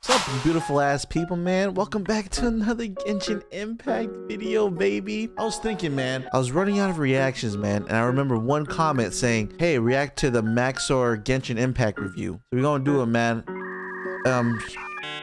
What's up, you beautiful ass people, man? Welcome back to another Genshin Impact video, baby. I was thinking, man, I was running out of reactions, man, and I remember one comment saying, hey, react to the MAXOR Genshin Impact review. So we're gonna do it, man.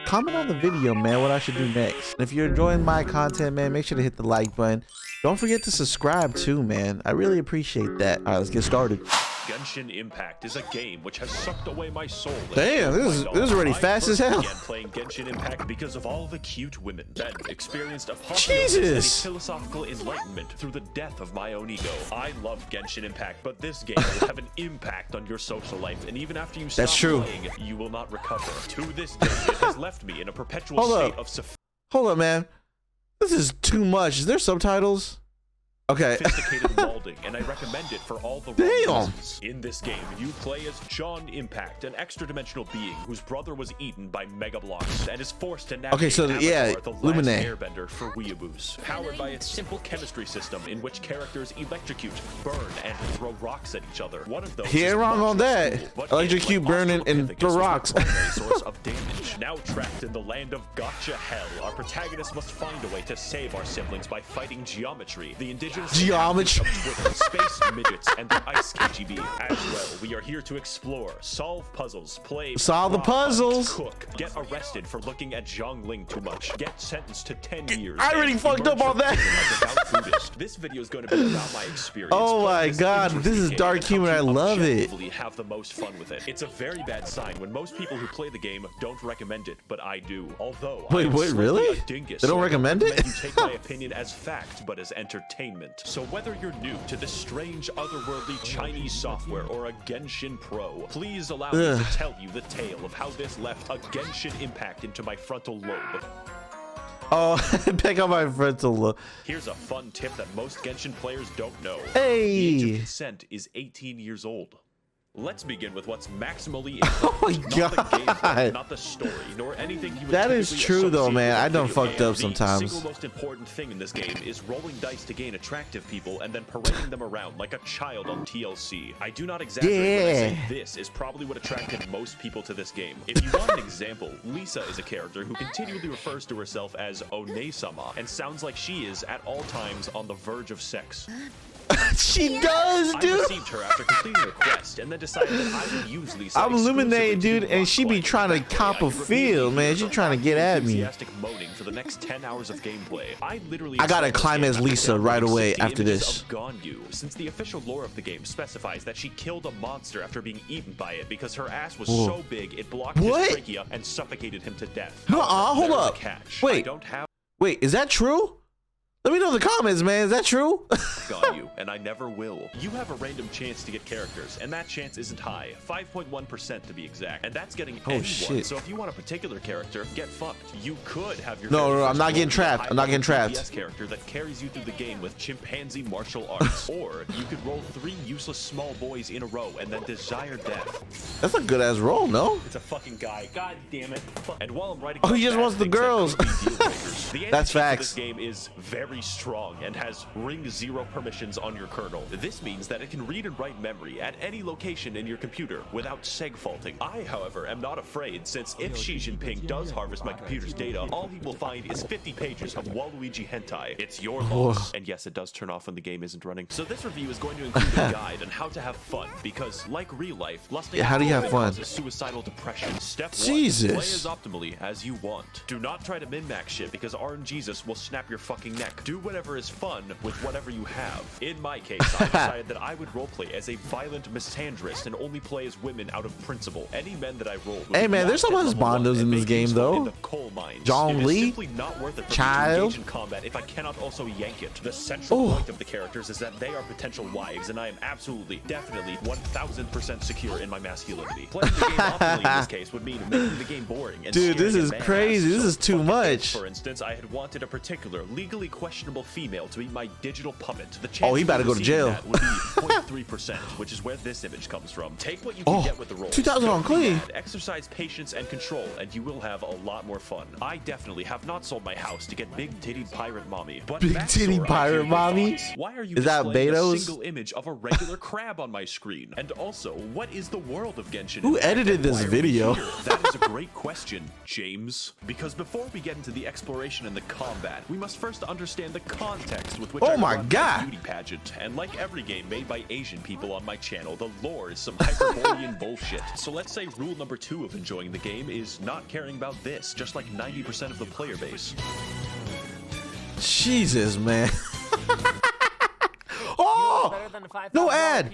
Comment on the video, man, what I should do next. And if you're enjoying my content, man, make sure to hit the like button. Don't forget to subscribe too, man. I really appreciate that. All right, let's get started. Genshin Impact is a game which has sucked away my soul. Damn, this is already fast as hell. I began playing Genshin Impact because of all the cute women. Then experienced a Jesus philosophical enlightenment through the death of my own ego. I love Genshin Impact, but this game will have an impact on your social life, and even after you stop playing, you will not recover. To this day, it has left me in a perpetual state of Hold up, man. This is too much. Is there subtitles? Okay. Sophisticated molding, and I recommend it for all the wrong reasons. In this game, you play as John Impact, an extra-dimensional being whose brother was eaten by Mega Blocks and is forced to navigate the last airbender for weeaboos. Powered by its simple chemistry system in which characters electrocute, burn, and throw rocks at each other. One of those he ain't wrong on that. Electrocute, burn, and throw rocks. Source of damage. Now trapped in the land of gotcha hell, our protagonist must find a way to save our siblings by fighting geometry, the indigenous geometry, space midgets, and the ice KGB. As well, we are here to explore, solve puzzles, solve the puzzles, cook, get arrested for looking at Zhongling too much, get sentenced to 10 years. I already fucked up on that. This video is going to be about my experience. Oh my god, this is dark humor. I love it. Have the most fun with it. It's a very bad sign when most people who play the game don't recommend it, but I do. Although wait, really? They don't recommend it? You take my opinion as fact, but as entertainment. So whether you're new to this strange, otherworldly Chinese software or a Genshin pro, please allow me to tell you the tale of how this left a Genshin impact into my frontal lobe. Oh, pick up my frontal lobe. Here's a fun tip that most Genshin players don't know. Hey! The age of consent is 18 years old. Let's begin with what's maximally important. Oh my god! Not the gameplay, not the story, nor anything you would that is true though, man. I done fucked up sometimes. The single most important thing in this game is rolling dice to gain attractive people and then parading them around like a child on TLC. I do not exaggerate when I say this is probably what attracted most people to this game. If you want an example, Lisa is a character who continually refers to herself as One-sama and sounds like she is at all times on the verge of sex. She does, dude. I received her after completing a quest and then decided that I would use Lisa. I'm illuminated, dude, and she be trying to cop a feel, man. She trying to get at me. Moaning for the next 10 hours of gameplay. I gotta climb as Lisa right away after this. Since the official lore of the game specifies that she killed a monster after being eaten by it because her ass was so big it blocked his trachea and suffocated him to death. Hold up. Wait, is that true? Let me know in the comments, man. Is that true? Got you, and I never will. You have a random chance to get characters, and that chance isn't high. 5.1% to be exact. And that's getting anyone. Shit. So if you want a particular character, get fucked. You could have your No, I'm not getting trapped. I'm not getting trapped. Character that carries you through the game with chimpanzee martial arts. Or you could roll 3 useless small boys in a row and then desire death. That's a good ass roll, no? It's a fucking guy. God damn it. And while I'm writing he just wants the girls. That's facts. This game is very strong and has ring 0 permissions on your kernel. This means that it can read and write memory at any location in your computer without seg faulting. I, however, am not afraid, since if Xi Jinping does harvest my computer's data, all he will find is 50 pages of Waluigi hentai. It's your loss. And yes, it does turn off when the game isn't running. So this review is going to include a guide on how to have fun, because like real life, lusting how do you have fun? Causes suicidal depression. Step 1, Jesus. play as optimally as you want. Do not try to min-max shit, because RNGesus will snap your fucking neck. Do whatever is fun with whatever you have. In my case, I decided that I would roleplay as a violent misandrist and only play as women out of principle. Any men that I roll with, hey man, there's some husbandos in this game though. John Lee, not worth it child. In combat if I cannot also yank it. The central point of the characters is that they are potential wives, and I am absolutely, definitely, 1000% secure in my masculinity. Playing the game optimally in this case would mean making the game boring. And dude, this is crazy. This is too much. For instance, I had wanted a particular legally questionable questionable female to be my digital puppet, the chance Oh, he about to go to jail. that would be 0.3%, which is where this image comes from. Take what you can get with the roles. 2000 on clean. Exercise patience and control, and you will have a lot more fun. I definitely have not sold my house to get big titty pirate mommy. But Big titty pirate mommy? Why are you Is that displaying Beto's? a single image of a regular crab on my screen? And also, what is the world of Genshin? Who edited this video? That is a great question, James. Because before we get into the exploration and the combat, we must first understand the context with which Oh I my run God. beauty pageant. And like every game made by Asian people on my channel, the lore is some Hyperborean bullshit. So let's say rule number 2 of enjoying the game is not caring about this, just like 90% of the player base. Jesus, man. Oh, no ad.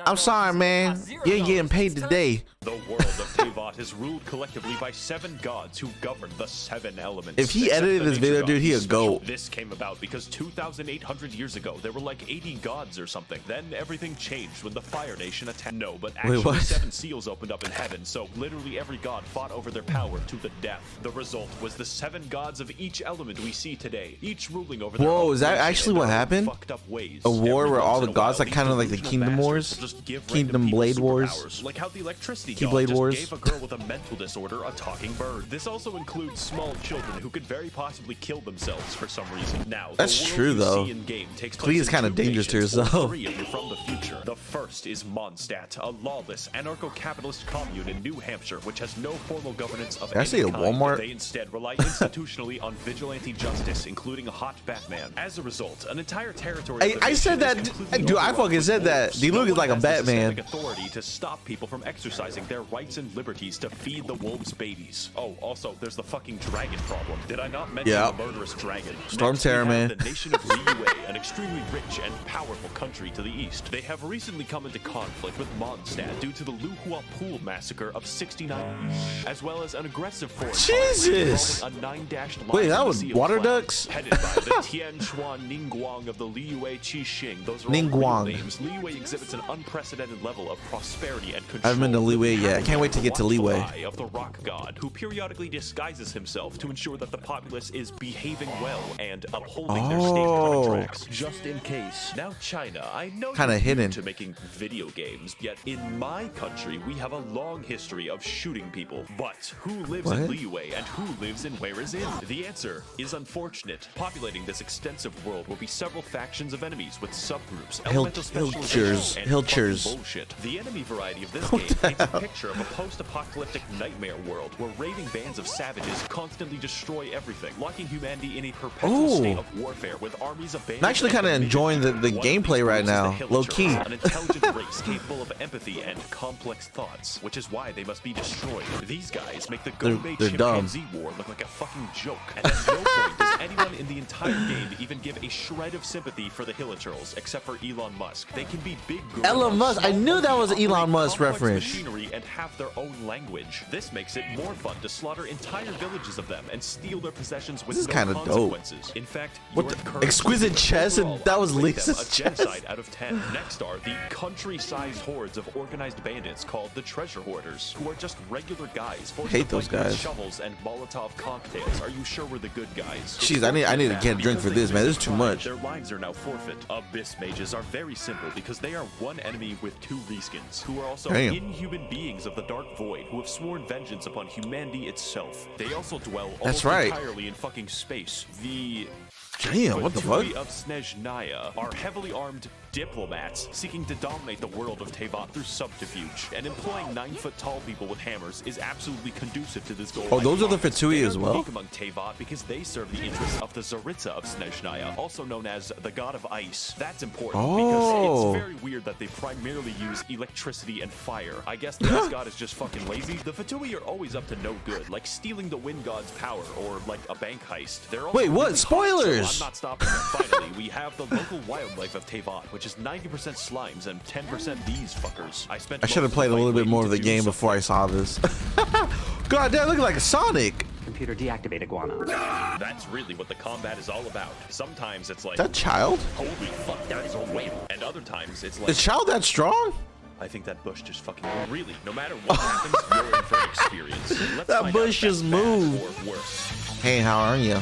I'm sorry, man. You ain't getting paid today. The world of Teyvat is ruled collectively by 7 gods who govern the 7 elements. If he Except edited the this nature video, god dude, he a is special. goat. This came about because 2,800 years ago, there were like 80 gods or something. Then everything changed when the Fire Nation attacked. No, but actually what? 7 seals opened up in heaven, so literally every god fought over their power to the death. The result was the 7 gods of each element we see today, each ruling over their Whoa, own is that nation actually in what their own happened? fucked up ways. A war Every where all once the in a while, gods, like these kind of like the delusional Kingdom bastards Wars? will just give Kingdom random people Blade Wars? superpowers, like how the electricity Keyblade god just Wars? gave a girl with a mental disorder a talking bird. This also includes small children who could very possibly kill themselves for some reason. Now, That's the world true, you though. see in game takes Clee place is in kinda 2 dangerous to nations, or herself. 3 if you're from the future. The first is Mondstadt, a lawless, anarcho-capitalist commune in New Hampshire, which has no formal governance of Did I any say a kind. Walmart? They instead rely institutionally on vigilante justice, including a hot Batman. As a result, an entire territory. Hey, of the I said nation that- is completely dude, I overrun fucking with said that. wolves. D-Luke No is like one a has the Batman. systemic authority to stop people from exercising their rights and liberties to feed the wolves babies. Oh, also, there's the fucking dragon problem. Did I not mention Yeah. the murderous dragon? Storm Next, we Terror, have man. The nation of Liyue, an extremely rich and powerful country to the east. They have recently come into conflict with Mondstadt due to the Luhua Pool massacre of 69, as well as an aggressive foreign Jesus! involving a 9-dashed line Wait, in that the was Sea of water Clouds, ducks? headed by the Tian Shuan Ningguang of the Liyue Qixing. Those are all Ningguang. real names. Liyue exhibits an unprecedented level of prosperity and control. I haven't been to Liyue yet. I can't wait to get to The Liyue. watchful eye of the rock god, who periodically disguises himself to ensure that the populace is behaving well and upholding their state Oh. contracts, just in case. Now, China, I know Kinda you're new hidden. to making video games, yet in my country, we have a long history of shooting people. But who lives in What? Liyue and who lives in Where Is In? The answer is unfortunate. Populating this extensive world will be several factions of enemies with subgroups, elemental specializations, and Hilchers. fucking bullshit. The enemy variety of this game paints a picture of a post-apocalyptic nightmare world where raving bands of savages constantly destroy everything, locking humanity in a perpetual Ooh. state of warfare with armies of I'm actually kind of enjoying the gameplay right now, low key. An intelligent race capable of empathy and complex thoughts, which is why they must be destroyed. These guys make the Gombe they're dumb. chimpanzee war look like a fucking joke, and at no point does anyone in the entire game even give a shred of sympathy for the Hilichurls, except for Elon Musk. They can be big gorillas, Elon Musk, I knew that was an operate Elon Musk complex reference. machinery and have their own language. This makes it more fun to slaughter entire villages of them and steal their possessions with This is no kinda dope. consequences. In fact, What you're the- encouraged exquisite to chess, and overall that was rate them Lisa's a genocide out of 10. Next are the country-sized hordes of organized bandits called the Treasure Hoarders, who are just regular guys forced Hate to those fight with guys. shovels and Molotov cocktails. Are you sure we're the good guys? Jeez, I need to get a drink for this, man. This is too much. Their lives are now forfeit. Abyss mages are very simple because they are one enemy with 2 reskins, who are also Damn. inhuman beings of the Dark Void who have sworn vengeance upon humanity itself. They also dwell That's almost right. entirely in fucking space. The Damn, what the fuck? Fatui of Snezhnaya are heavily armed diplomats seeking to dominate the world of Teyvat through subterfuge, and employing 9-foot-tall people with hammers is absolutely conducive to this goal. Oh, those I are the promise. Fatui They are as well? unique among Teyvat because they serve the interests of the Tsaritsa of Snezhnaya, also known as the god of ice. That's important Oh. because it's very weird that they primarily use electricity and fire. I guess the ice god is just fucking lazy. The Fatui are always up to no good, like stealing the wind god's power or like a bank heist. They're also Wait, what? really hot, Spoilers! so I'm not stopping them. Finally, we have the local wildlife of Teyvat, which is 90% slimes and 10% these fuckers. I I should have played a little bit more of the game before I saw this. God damn, looking like a Sonic. Computer deactivate iguana. That's really what the combat is all about. Sometimes it's like, Is that child? holy fuck, that is a whale. And other times it's like, Is child that strong? I think that bush just fucking really. No matter what happens, you're in for an experience. Let's That find bush out if just that's bad moved. or worse. Hey, how are you?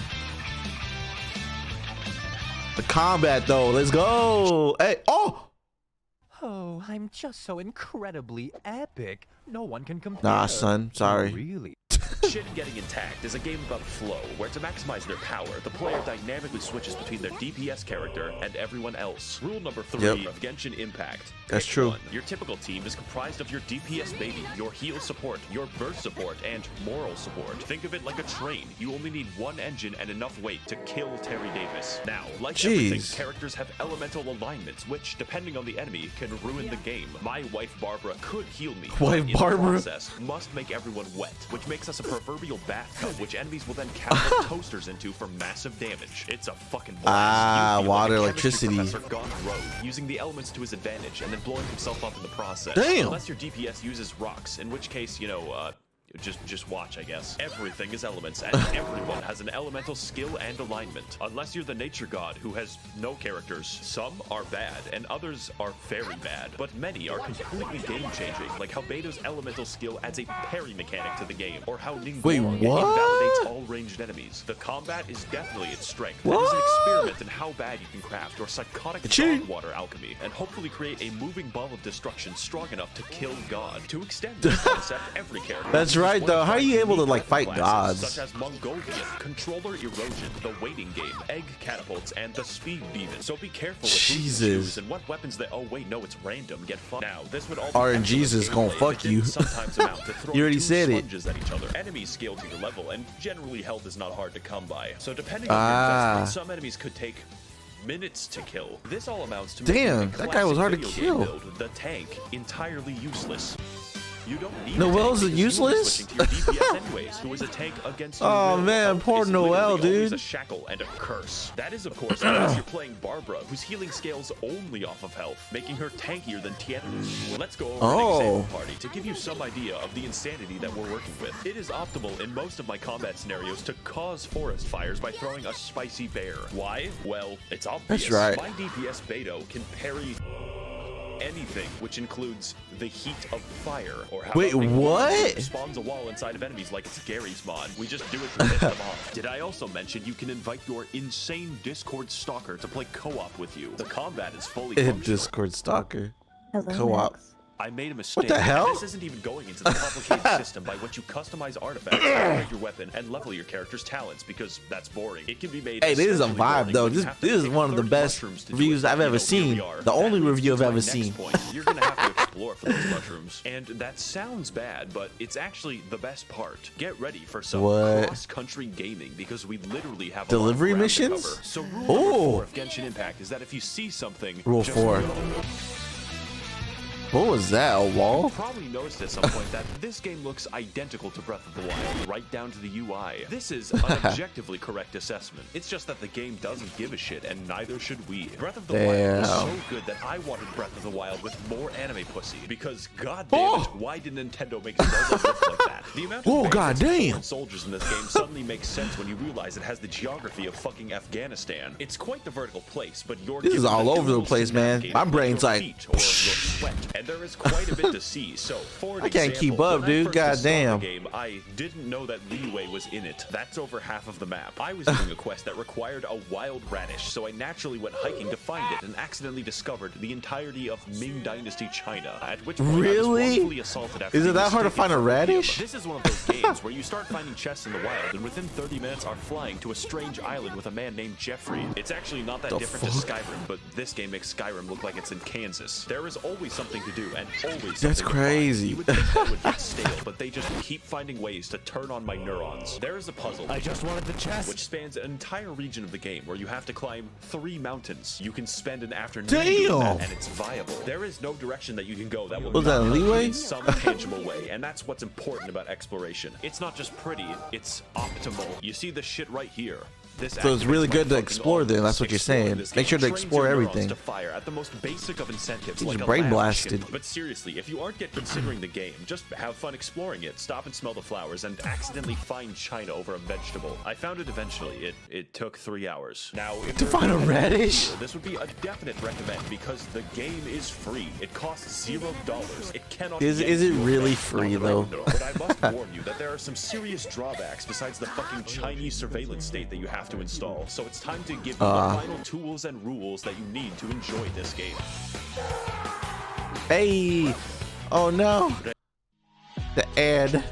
The combat though. Let's go. Hey. Oh. Oh, I'm just so incredibly epic. No one can compare. Nah, son. Sorry. Oh, really? Shin Getting Intact is a game about flow, where to maximize their power, the player dynamically switches between their DPS character and everyone else. Rule number 3 of Genshin Impact. That's Pick true. one. Your typical team is comprised of your DPS baby, your heal support, your burst support, and moral support. Think of it like a train. You only need one engine and enough weight to kill Terry Davis. Now, like everything, characters have elemental alignments, which, depending on the enemy, can ruin the game. My wife Barbara could heal me, but in the process, must make everyone wet, which makes us a proverbial bathtub, which enemies will then catapult toasters into for massive damage. It's a fucking blast. Water, electricity. Gone rogue, using the elements to his advantage and then blowing himself up in the process. Damn. Unless your DPS uses rocks, in which case, you know, just watch, I guess. Everything is elements, and everyone has an elemental skill and alignment. Unless you're the nature god who has no characters. Some are bad, and others are very bad. But many are completely game-changing, like how Beto's elemental skill adds a parry mechanic to the game, or how Ningguang invalidates all ranged enemies. The combat is definitely its strength. It is an experiment in how bad you can craft your psychotic water alchemy, and hopefully create a moving ball of destruction strong enough to kill God. To extend this concept, every character... That's right though. How are you able to like fight gods? Such as Mongolian, Controller Erosion, the Waiting Game, Egg Catapults, and the Speed Demon. So be careful with who you choose and what weapons that. Oh wait, no, it's random. Get fucked. Now this would all be RNG's is gonna fuck you. Sometimes amount to throw you already said it. At each other. Enemies scale to your level, and generally health is not hard to come by. So depending on your investment, some enemies could take minutes to kill. This all amounts to that guy was hard to kill. Build, the tank entirely useless. You don't need Noel's useless? Anyways, who is a tank against oh man, poor Noel, dude. A shackle and a curse. That is, of course, unless you're playing Barbara, whose healing scales only off of health, making her tankier than Tiana. Let's go over an example party to give you some idea of the insanity that we're working with. It is optimal in most of my combat scenarios to cause forest fires by throwing a spicy bear. Why? Well, it's obvious. That's right. My DPS Beto can parry anything, which includes the heat of fire, or how what? Spawns a wall inside of enemies like it's Gary's mod. We just do it to piss them off. Did I also mention you can invite your insane Discord stalker to play co-op with you? The combat is fully functional. Discord stalker. Hello, co-op. I made a mistake. What the hell? This isn't even going into the complicated system by which you customize artifacts, upgrade your weapon, and level your character's talents, because that's boring. It can be made. Hey, this is a vibe though. This is one of the best reviews I've ever seen. The only review I've ever seen. You're gonna have to explore for those mushrooms, and that sounds bad, but it's actually the best part. Get ready for some cross-country gaming, because we literally have delivery missions. So rule number 4 of Genshin Impact is that if you see something, rule 4. What was that, a wall? You probably noticed at some point that this game looks identical to Breath of the Wild, right down to the UI. This is an objectively correct assessment. It's just that the game doesn't give a shit, and neither should we. Breath of the Wild was so good that I wanted Breath of the Wild with more anime pussy, because goddamn it, why did Nintendo make Zelda look like that? The amount of soldiers in this game suddenly makes sense when you realize it has the geography of fucking Afghanistan. It's quite the vertical place, but this is all over the place, man. My brain's like, and there is quite a bit to see. So, for an I can't keep up, dude. Goddamn. I didn't know that Liyue was in it. That's over half of the map. I was doing a quest that required a wild radish, so I naturally went hiking to find it and accidentally discovered the entirety of Ming Dynasty China. At which point I was wrongfully assaulted after is it that hard to find a radish? This is one of those games where you start finding chests in the wild, and within 30 minutes are flying to a strange island with a man named Jeffrey. It's actually not that different to Skyrim, but this game makes Skyrim look like it's in Kansas. There is always something to do, and always that's crazy. You would think that would get stale, but they just keep finding ways to turn on my neurons. There is a puzzle. I just wanted the chest. Which spans an entire region of the game where you have to climb 3 mountains. You can spend an afternoon doing that, and it's viable. There is no direction that you can go that will not help you in some tangible way, and that's what's important about exploration. It's not just pretty, it's optimal. You see this shit right here. So it's really good to explore then, that's what you're saying. Make sure to explore everything. To fire at the most basic of incentives, like brain blasted. But seriously, if you aren't yet considering the game, just have fun exploring it. Stop and smell the flowers, and accidentally find China over a vegetable. I found it eventually. It took 3 hours. Now, if to find a radish, this would be a definite recommend because the game is free. It costs $0. It cannot. Is it really free though? But I must warn you that there are some serious drawbacks besides the fucking Chinese surveillance state that you have to install, so it's time to give you the final tools and rules that you need to enjoy this game. Hey! Oh no! The ad.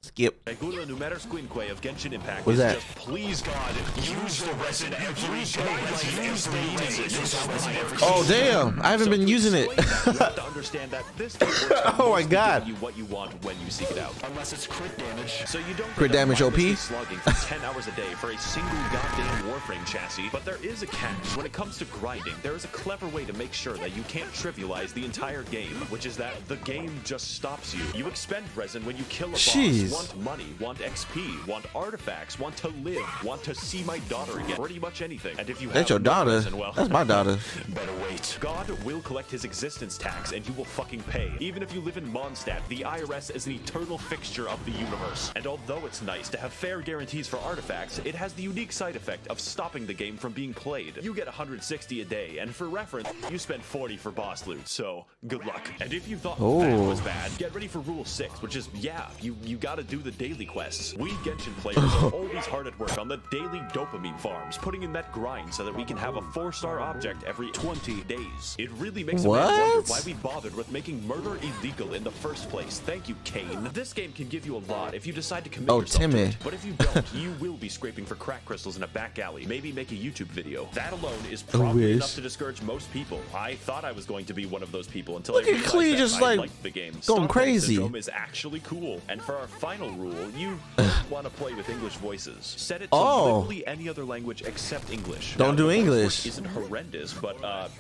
Skip. Regula numeris quinque of Genshin Impact What's is that? just, please God, use the resin every day. Use the Oh damn! I haven't been using it. You have to understand that this game works by Oh my mostly God. giving you what you want when you seek it out. Unless it's crit damage. So you don't Crit end up damage OP? mindlessly slugging for 10 hours a day for a single goddamn Warframe chassis. But there is a catch. When it comes to grinding, there is a clever way to make sure that you can't trivialize the entire game, which is that the game just stops you. You expend resin when you kill a boss, Jeez. want money, want XP, want artifacts, want to live, want to see my daughter again, pretty much anything. And if you That's have your no daughter. resin, well, That's my daughter. better wait. God will collect his existence tax and you will fucking pay. Even if you live in Mondstadt, the IRS is an eternal fixture of the universe. And although it's nice to have fair guarantees for artifacts, it has the unique side effect of stopping the game from being played. You get 160 a day, and for reference, you spend 40 for boss loot, so good luck. And if you thought that was bad, get ready for Rule 6, which is, yeah, you gotta do the daily quests. We Genshin players are always hard at work on the daily dopamine farms, putting in that grind so that we can have a 4-star object every 20 days. It really makes a man wonder why we bothered with making murder illegal in the first place. Thank you, Kane. This game can give you a lot if you decide to commit yourself to it. But if you don't, you will be scraping for crack crystals in a back alley, maybe make a YouTube video. That alone is probably enough to discourage most people. I thought I was going to be one of those people until I realized that just I like liked the game. going crazy. Syndrome is actually cool. And for our final rule, you don't want to play with English voices. Set it to literally any other language except English. Don't do the voice English. work isn't horrendous, but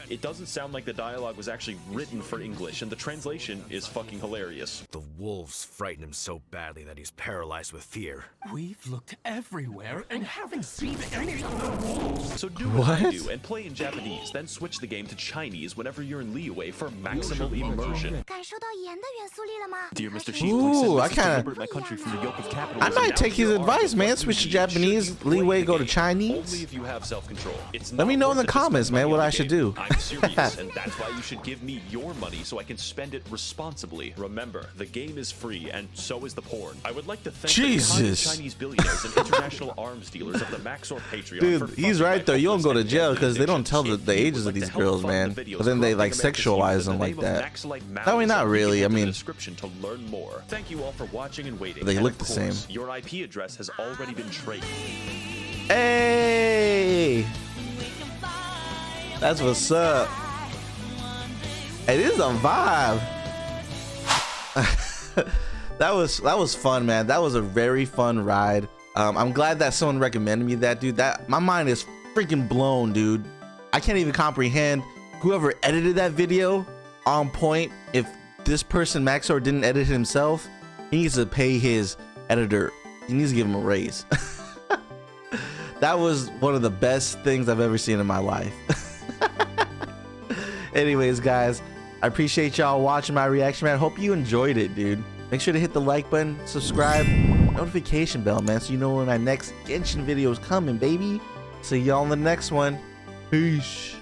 it doesn't sound like the dialogue was actually written for English, and the translation is fucking hilarious. The wolves frighten him so badly that he's paralyzed with fear. We've looked everywhere and haven't seen any of the wolves. So do what I do and play in Japanese, then switch the game to Chinese whenever you're in Liyue for maximum immersion. Dear Mr. Shi, please send Ooh, I message to kinda- liberate my country from the yoke of I capitalism. might Now take his here are advice, the man. buttons Switch to you Japanese, should Leeway play go the to game. Chinese. Only if you have self-control. It's Let me not know in worth the it to spend comments, man, money what on I the should game. do. I'm serious, and that's why you should give me your money so I can spend it responsibly. Remember, the game is free, and so is the porn. I would like to thank the kind Jesus. Chinese billionaires and international arms dealers of the MAXOR Patreon. Dude, for he's funding right my though. You don't go to hopeless jail and because they don't tell the If you ages would of like these to help girls, fund man. the videos But then they corrupting like America's sexualize youth them in like the name of that. Maxolite I mean, Malice, not and really. click I the mean, description to learn more. Thank you all for watching and waiting. They And look of the same. course, your IP address has already been traced. Hey, that's what's up. It is a vibe. that was fun, man. That was a very fun ride. I'm glad that someone recommended me that, dude. That my mind is freaking blown, dude. I can't even comprehend whoever edited that video on point. If this person Maxor didn't edit it himself, he needs to pay his editor. He needs to give him a raise. That was one of the best things I've ever seen in my life. Anyways, guys, I appreciate y'all watching my reaction, man. I hope you enjoyed it, dude. Make sure to hit the like button, subscribe, notification bell, man, so you know when my next Genshin video is coming, baby. See y'all in the next one. Peace.